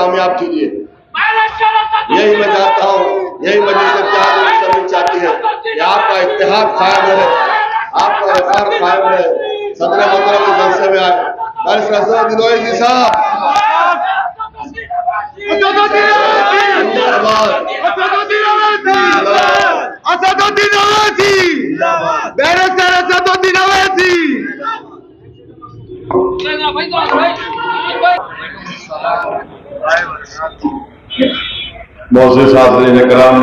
کامیاب کیجیے. یہی میں چاہتا ہوں, یہی مجلس اتحاد المسلمین چاہتی ہے کہ آپ کا اتحاد قائم رہے, آپ کا وقار قائم رہے. صدر محترم اس جلسے میں آئے بارش اسد اویسی صاحب, اسدالدین اویسی, بیرسٹر اسدالدین اویسی. معزز حاضرین کرام,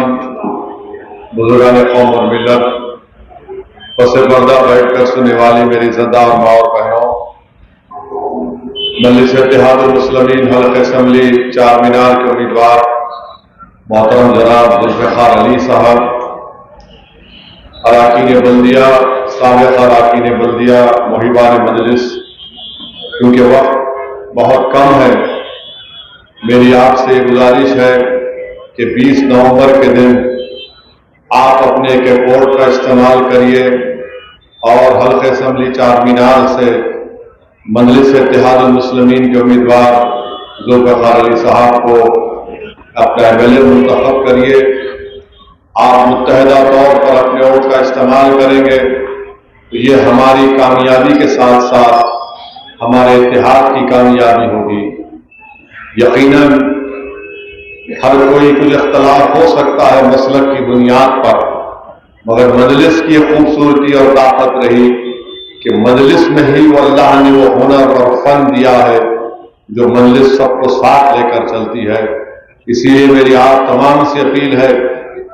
بزرگان قوم اور ملت, پس پردہ بیٹھ کر سننے والی میری زندہ اور ماں اور بہنوں, مجلس اتحاد المسلمین حلقہ اسمبلی چار مینار کے امیدوار محترم جناب ذوالفقار علی صاحب, اراکین بلدیہ, سابق اراکین بلدیہ, محبان مجلس, کیونکہ وقت بہت کم ہے, میری آپ سے گزارش ہے کہ 20 نومبر کے دن آپ اپنے کیبورڈ کا استعمال کریے اور حلقہ اسمبلی چار مینار سے مجلس اتحاد المسلمین کے امیدوار ذوالفقار علی صاحب کو اپنا MLA منتخب کریے. آپ متحدہ طور پر اپنے ووٹ کا استعمال کریں گے تو یہ ہماری کامیابی کے ساتھ ساتھ ہمارے اتحاد کی کامیابی ہوگی. یقیناً ہر کوئی کچھ اختلاف ہو سکتا ہے مسلک کی بنیاد پر, مگر مجلس کی خوبصورتی اور طاقت رہی کہ مجلس میں ہی وہ اللہ نے وہ ہنر اور فن دیا ہے جو مجلس سب کو ساتھ لے کر چلتی ہے. اسی لیے میری آپ تمام سے اپیل ہے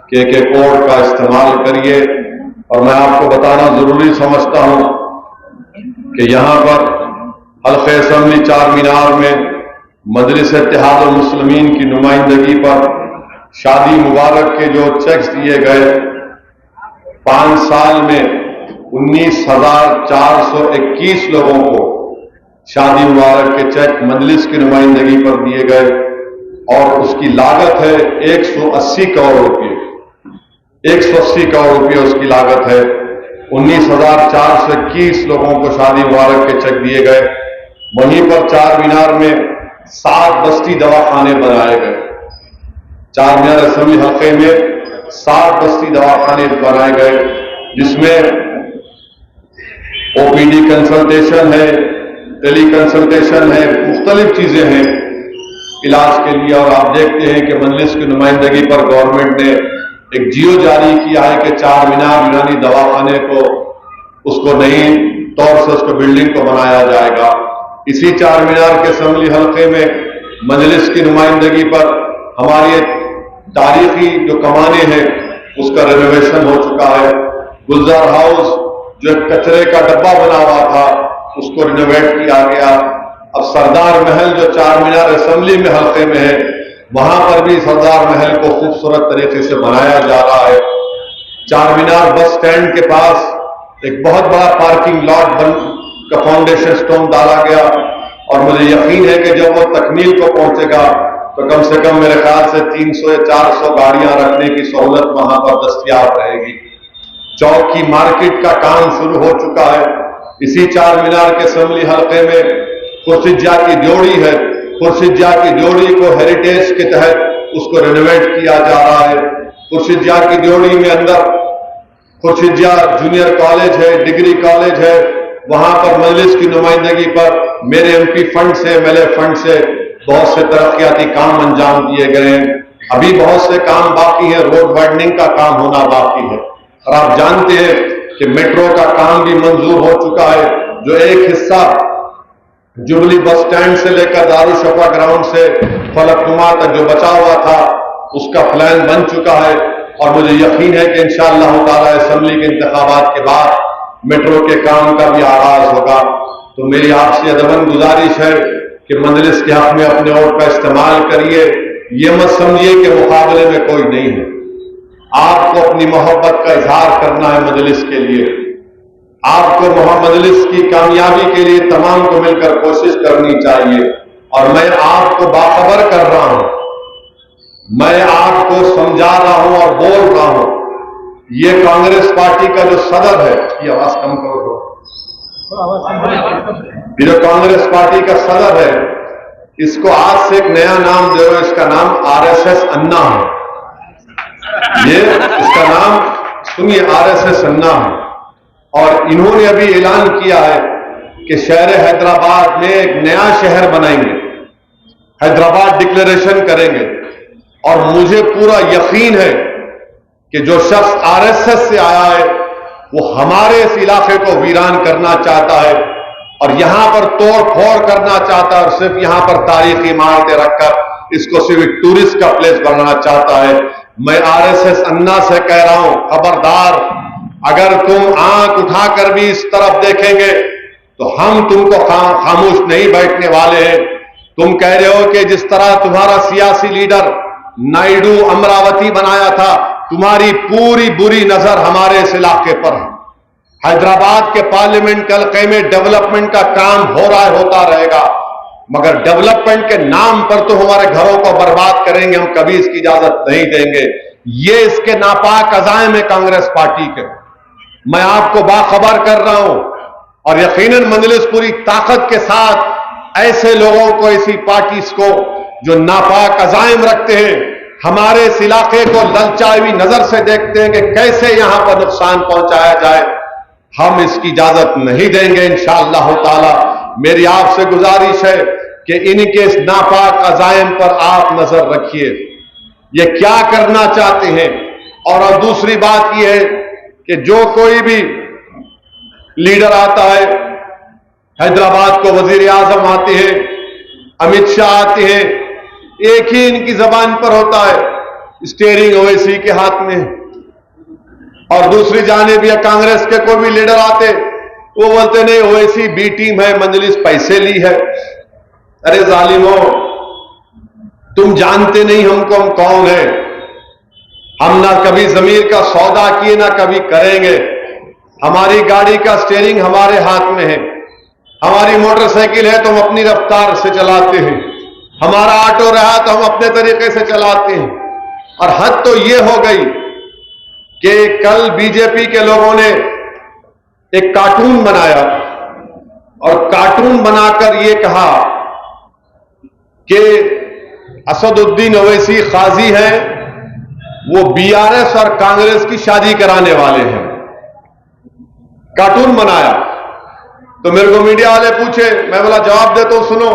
کہ ایک کوڈ کا استعمال کریے. اور میں آپ کو بتانا ضروری سمجھتا ہوں کہ یہاں پر حلقہ اسمبلی چار مینار میں مجلس اتحاد المسلمین کی نمائندگی پر شادی مبارک کے جو چیکس دیے گئے, 5 سال میں 19,421 لوگوں کو شادی مبارک کے چیک مجلس کی نمائندگی پر دیے گئے, اور اس کی لاگت ہے 180 کروڑ روپے. 180 کروڑ روپے اس کی لاگت ہے. 19,421 لوگوں کو شادی مبارک کے چیک دیے گئے. وہیں پر چار مینار میں 7 بستی دواخانے بنائے گئے. چار مینار اسمبلی حلقے میں 7 بستی دواخانے بنائے گئے, جس میں OPD کنسلٹیشن ہے, ٹیلی کنسلٹیشن ہے, مختلف چیزیں ہیں علاج کے لیے. اور آپ دیکھتے ہیں کہ مجلس کی نمائندگی پر گورنمنٹ نے ایک جیو جاری کیا ہے کہ چار مینار یونانی دواخانے کو اس کو نئی طور سے اس کو بلڈنگ کو بنایا جائے گا. اسی چار مینار کے اسمبلی حلقے میں مجلس کی نمائندگی پر ہماری تاریخی جو کمانیں ہیں اس کا رینوویشن ہو چکا ہے. گلزار ہاؤس جو ایک کچرے کا ڈبہ بنا ہوا تھا اس کو رینوویٹ کیا گیا. اب سردار محل جو چار مینار اسمبلی میں حلقے میں ہے, وہاں پر بھی سردار محل کو خوبصورت طریقے سے بنایا جا رہا ہے. چار مینار بس سٹینڈ کے پاس ایک بہت بڑا پارکنگ لاٹ کا فاؤنڈیشن سٹون ڈالا گیا, اور مجھے یقین ہے کہ جب وہ تکمیل کو پہنچے گا تو کم سے کم میرے خیال سے 300 یا 400 گاڑیاں رکھنے کی سہولت وہاں پر دستیاب رہے گی. چوک کی مارکیٹ کا کام شروع ہو چکا ہے. اسی چار مینار کے اسمبلی حلقے میں خورشید جا کی ڈیوڑی ہے. خورشید جا کی ڈیوڑی کو ہیریٹیج کے تحت اس کو رینوویٹ کیا جا رہا ہے. خورشید جا کی ڈیوڑی میں اندر خورشید جا جونیئر کالج ہے, ڈگری کالج ہے, وہاں پر مجلس کی نمائندگی پر میرے MP فنڈ سے, MLA فنڈ سے بہت سے ترقیاتی کام انجام دیے گئے ہیں. ابھی بہت سے کام باقی ہیں, روڈ وائڈننگ کا کام ہونا باقی ہے. اور آپ جانتے ہیں کہ میٹرو کا کام بھی منظور ہو چکا ہے, جو ایک حصہ جبلی بس سٹینڈ سے لے کر دارالشفا گراؤنڈ سے فلک نما تک جو بچا ہوا تھا اس کا پلان بن چکا ہے. اور مجھے یقین ہے کہ انشاءاللہ تعالی اسمبلی کے انتخابات کے بعد میٹرو کے کام کا بھی آغاز ہوگا. تو میری آپ سے ادباً گزارش ہے کہ مجلس کے حق میں اپنے ووٹ کا استعمال کریے. یہ مت سمجھیے کہ مقابلے میں کوئی نہیں ہے. آپ کو اپنی محبت کا اظہار کرنا ہے مجلس کے لیے. آپ کو مجلس کی کامیابی کے لیے تمام کو مل کر کوشش کرنی چاہیے. اور میں آپ کو باخبر کر رہا ہوں, میں آپ کو سمجھا رہا ہوں اور بول رہا ہوں, یہ کانگریس پارٹی کا جو صدر ہے, یہ آواز کم کرو, یہ جو کانگریس پارٹی کا صدر ہے اس کو آج سے ایک نیا نام دے رہے ہو، اس کا نام RSS انا ہے. یہ اس کا نام سنیے RSS انا ہے. اور انہوں نے ابھی اعلان کیا ہے کہ شہر حیدرآباد میں ایک نیا شہر بنائیں گے، حیدرآباد ڈکلیریشن کریں گے. اور مجھے پورا یقین ہے کہ جو شخص RSS سے آیا ہے وہ ہمارے اس علاقے کو ویران کرنا چاہتا ہے اور یہاں پر توڑ پھوڑ کرنا چاہتا ہے، اور صرف یہاں پر تاریخی عمارتیں رکھ کر اس کو صرف ایک ٹورسٹ کا پلیس بنانا چاہتا ہے. میں RSS انا سے کہہ رہا ہوں، خبردار، اگر تم آنکھ اٹھا کر بھی اس طرف دیکھیں گے تو ہم تم کو خاموش نہیں بیٹھنے والے ہیں. تم کہہ رہے ہو کہ جس طرح تمہارا سیاسی لیڈر نائیڈو امراوتی بنایا تھا، تمہاری پوری بری نظر ہمارے اس علاقے پر ہے. حیدرآباد کے پارلیمنٹ کے حلقے میں ڈیولپمنٹ کا کام ہو رہا ہے، ہوتا رہے گا، مگر ڈیولپمنٹ کے نام پر تو ہمارے گھروں کو برباد کریں گے، ہم کبھی اس کی اجازت نہیں دیں گے. یہ اس کے ناپاک عزائم ہے کانگریس پارٹی کے. میں آپ کو باخبر کر رہا ہوں، اور یقیناً مجلس پوری طاقت کے ساتھ ایسے لوگوں کو، ایسی پارٹیز کو جو ناپاک عزائم رکھتے ہیں، ہمارے اس علاقے کو للچائی ہوئی نظر سے دیکھتے ہیں کہ کیسے یہاں پر نقصان پہنچایا جائے، ہم اس کی اجازت نہیں دیں گے انشاءاللہ تعالی. میری آپ سے گزارش ہے کہ ان کے اس ناپاک عزائم پر آپ نظر رکھیے، یہ کیا کرنا چاہتے ہیں. اور دوسری بات یہ ہے کہ جو کوئی بھی لیڈر آتا ہے، حیدرآباد کو وزیر اعظم آتے ہیں، امت شاہ آتے ہیں، ایک ہی ان کی زبان پر ہوتا ہے، اسٹیئرنگ اویسی کے ہاتھ میں. اور دوسری جانب یہ کانگریس کے کوئی بھی لیڈر آتے، وہ بولتے نہیں اویسی بی ٹیم ہے، مجلس پیسے لی ہے. ارے ظالموں، تم جانتے نہیں ہم کو، ہم کون ہیں. ہم نہ کبھی ضمیر کا سودا کیے، نہ کبھی کریں گے. ہماری گاڑی کا اسٹیئرنگ ہمارے ہاتھ میں ہے، ہماری موٹر سائیکل ہے تو ہم اپنی رفتار سے چلاتے ہیں، ہمارا آٹو رہا تو ہم اپنے طریقے سے چلاتے ہیں. اور حد تو یہ ہو گئی کہ کل بی جے پی کے لوگوں نے ایک کارٹون بنایا، اور کارٹون بنا کر یہ کہا کہ اسد الدین اویسی قاضی ہیں، وہ BRS اور کانگریس کی شادی کرانے والے ہیں. کارٹون بنایا تو میرے کو میڈیا والے پوچھے، میں بولا جواب دیتا ہوں، سنو،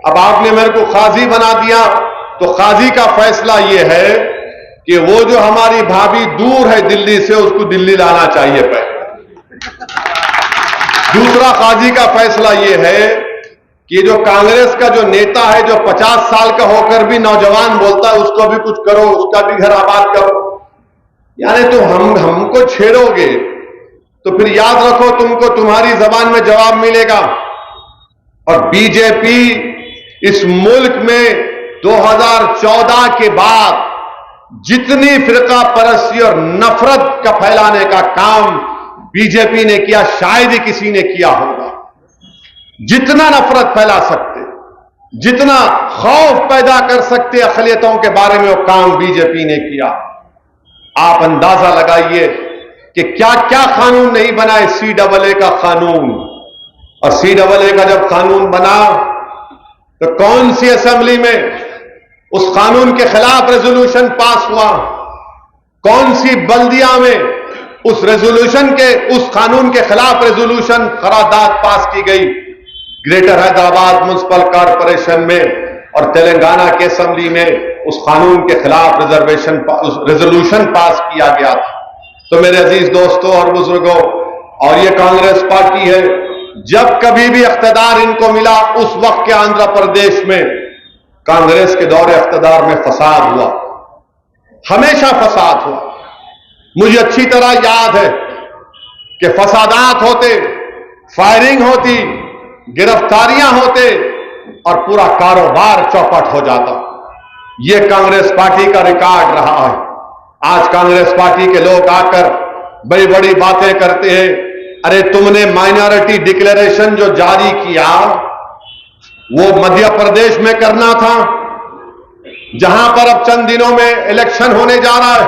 اب آپ نے میرے کو قاضی بنا دیا تو قاضی کا فیصلہ یہ ہے کہ وہ جو ہماری بھابھی دور ہے دلی سے، اس کو دلی لانا چاہیے پہلے. دوسرا قاضی کا فیصلہ یہ ہے کہ جو کانگریس کا جو نیتا ہے، جو 50 سال کا ہو کر بھی نوجوان بولتا ہے، اس کو بھی کچھ کرو، اس کا بھی گھر آباد کرو. یعنی تم ہم کو چھیڑو گے تو پھر یاد رکھو تم کو تمہاری زبان میں جواب ملے گا. اور بی جے پی اس ملک میں 2014 کے بعد جتنی فرقہ پرستی اور نفرت کا پھیلانے کا کام بی جے پی نے کیا، شاید ہی کسی نے کیا ہوگا. جتنا نفرت پھیلا سکتے، جتنا خوف پیدا کر سکتے اقلیتوں کے بارے میں، وہ کام بی جے پی نے کیا. آپ اندازہ لگائیے کہ کیا کیا قانون نہیں بنا ہے. CAA کا قانون، اور CAA کا جب قانون بنا تو کون سی اسمبلی میں اس قانون کے خلاف ریزولوشن پاس ہوا، کون سی بلدیہ میں اس ریزولوشن کے، اس قانون کے خلاف ریزولوشن قرارداد پاس کی گئی. گریٹر حیدرآباد میونسپل کارپوریشن میں اور تلنگانہ کی اسمبلی میں اس قانون کے خلاف ریزولوشن پاس کیا گیا تھا. تو میرے عزیز دوستوں اور بزرگوں، اور یہ کانگریس پارٹی ہے، جب کبھی بھی اقتدار ان کو ملا، اس وقت کے آندھرا پردیش میں کانگریس کے دور اقتدار میں فساد ہوا، ہمیشہ فساد ہوا. مجھے اچھی طرح یاد ہے کہ فسادات ہوتے، فائرنگ ہوتی، گرفتاریاں ہوتے، اور پورا کاروبار چوپٹ ہو جاتا. یہ کانگریس پارٹی کا ریکارڈ رہا ہے. آج کانگریس پارٹی کے لوگ آ کر بڑی بڑی باتیں کرتے ہیں. ارے تم نے مائنارٹی ڈکلیریشن جو جاری کیا، وہ مدھیہ پردیش میں کرنا تھا، جہاں پر اب چند دنوں میں الیکشن ہونے جا رہا ہے.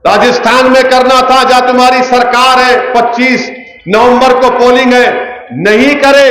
راجستھان میں کرنا تھا، جہاں تمہاری سرکار ہے، 25 نومبر کو پولنگ ہے. نہیں کرے،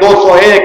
201,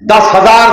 10,000